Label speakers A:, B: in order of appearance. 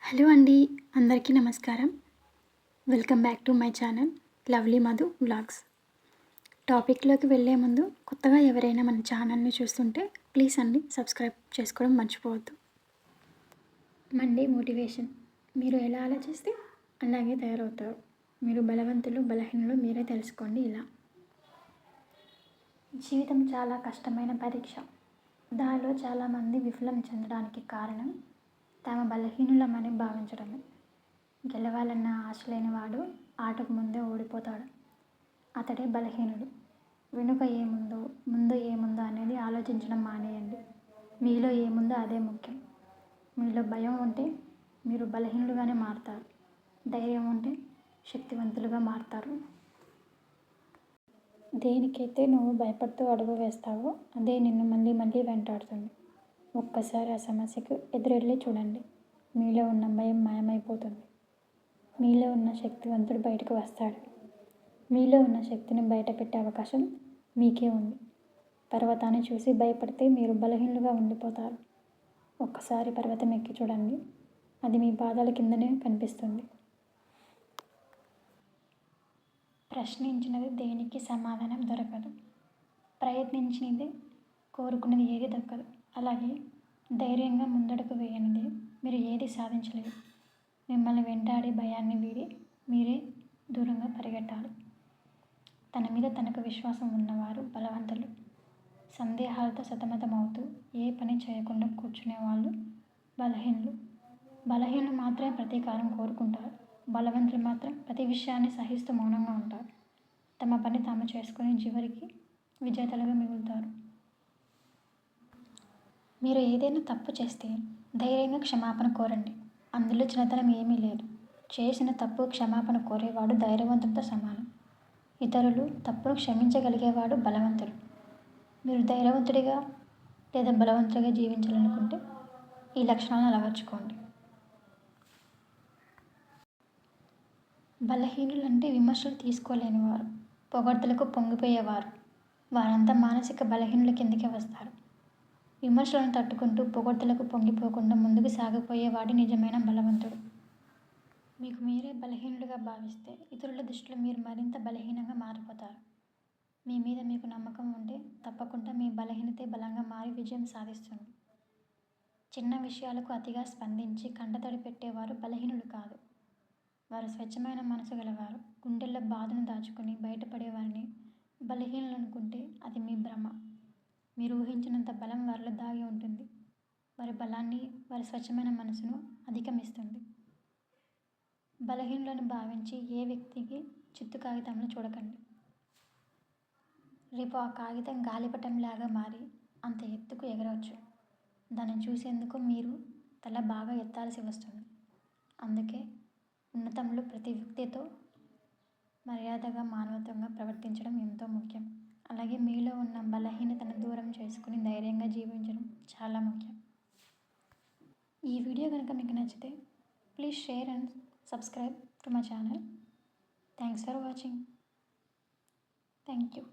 A: Hello అండి. అందరికీ నమస్కారం. Welcome back to my channel lovely Madhu vlogs. టాపిక్‌లోకి వెళ్ళే ముందు కొత్తగా ఎవరైనా మన ఛానల్‌ని చూస్తుంటే ప్లీజ్ అండి సబ్స్క్రైబ్ చేసుకోవడం మర్చిపోవద్దు. Monday motivation. మీరు ఎలా ఆలోచిస్తే అలాగే తయారవుతారు. మీరు బలవంతులు, బలహీనులు మీరే తెలుసుకోండి ఇలా. జీవితం చాలా కష్టమైన పరీక్ష. దానిలో చాలామంది విఫలం చెందడానికి కారణం తాము బలహీనులమని భావించడమే. గెలవాలన్న ఆశ లేనివాడు ఆటకు ముందే ఓడిపోతాడు. అతడే బలహీనుడు. వెనుక ఏముందో, ముందు ఏముందో అనేది ఆలోచించడం మానేయండి. మీలో ఏముందో అదే ముఖ్యం. మీలో భయం ఉంటే మీరు బలహీనులుగానే మారతారు. ధైర్యం ఉంటే శక్తివంతులుగా మారతారు. దేనికైతే నువ్వు భయపడుతూ అడుగు వేస్తావో అదే నిన్ను మళ్ళీ మళ్ళీ వెంటాడుతుంది. ఒక్కసారి ఆ సమస్యకు ఎదురెళ్ళి చూడండి. మీలో ఉన్న భయం మాయమైపోతుంది. మీలో ఉన్న శక్తివంతుడు బయటకు వస్తాడు. మీలో ఉన్న శక్తిని బయటపెట్టే అవకాశం మీకే ఉంది. పర్వతాన్ని చూసి భయపడితే మీరు బలహీనులుగా ఉండిపోతారు. ఒక్కసారి పర్వతం ఎక్కి చూడండి. అది మీ పాదాల కిందనే కనిపిస్తుంది. ప్రశ్నించినది దేనికి సమాధానం దొరకదు. ప్రయత్నించినది కోరుకున్నది ఏది దక్కదు. అలాగే ధైర్యంగా ముందడుగు వేయనిది మీరు ఏది సాధించలేరు. మిమ్మల్ని వెంటాడి భయాన్ని వీడి మీరే దూరంగా పరిగెట్టాలి. తన మీద తనకు విశ్వాసం ఉన్నవారు బలవంతులు. సందేహాలతో సతమతమవుతూ ఏ పని చేయకుండా కూర్చునే వాళ్ళు బలహీనులు. బలహీనులు మాత్రమే ప్రతీకారం కోరుకుంటారు. బలవంతులు మాత్రం ప్రతి విషయాన్ని సహిస్తూ మౌనంగా ఉంటారు. తమ పని తాము చేసుకుని చివరికి విజేతలుగా మిగులుతారు. మీరు ఏదైనా తప్పు చేస్తే ధైర్యంగా క్షమాపణ కోరండి. అందులో చిన్నతనం ఏమీ లేదు. చేసిన తప్పు క్షమాపణ కోరేవాడు ధైర్యవంతుడితో సమానం. ఇతరులు తప్పును క్షమించగలిగేవాడు బలవంతుడు. మీరు ధైర్యవంతుడిగా లేదా బలవంతుడిగా జీవించాలనుకుంటే ఈ లక్షణాలను అలవర్చుకోండి. బలహీనులంటే విమర్శలు తీసుకోలేనివారు, పొగడ్తలకు పొంగిపోయేవారు. వారంతా మానసిక బలహీనుల కిందకే వస్తారు. విమర్శలను తట్టుకుంటూ పొగడ్తలకు పొంగిపోకుండా ముందుకు సాగిపోయేవాడి నిజమైన బలవంతుడు. మీకు మీరే బలహీనులుగా భావిస్తే ఇతరుల దృష్టిలో మీరు మరింత బలహీనంగా మారిపోతారు. మీ మీద మీకు నమ్మకం ఉంటే తప్పకుండా మీ బలహీనతే బలంగా మారి విజయం సాధిస్తుంది. చిన్న విషయాలకు అతిగా స్పందించి కంటతడి పెట్టేవారు బలహీనులు కాదు. వారు స్వచ్ఛమైన మనసు గలవారు. గుండెల్లో బాధను దాచుకుని బయటపడేవారిని బలహీనులు అనుకుంటే అది మీ భ్రమ. మీరు ఊహించినంత బలం వారిలో దాగి ఉంటుంది. వారి బలాన్ని వారి స్వచ్ఛమైన మనసును అధిగమిస్తుంది. బలహీనులను భావించి ఏ వ్యక్తికి చిత్తు కాగితంలో చూడకండి. రేపు ఆ కాగితం గాలిపటంలాగా మారి అంత ఎత్తుకు ఎగరవచ్చు. దాన్ని చూసేందుకు మీరు తల బాగా ఎత్తాల్సి వస్తుంది. అందుకే ఉన్నతంలో ప్రతి వ్యక్తితో మర్యాదగా మానవత్వంగా ప్రవర్తించడం ఎంతో ముఖ్యం. అలాగే మీలో ఉన్న బలహీనతను దూరం చేసుకుని ధైర్యంగా జీవించడం చాలా ముఖ్యం. ఈ వీడియో కనుక మీకు నచ్చితే please share and subscribe to my channel. Thanks for watching. Thank you.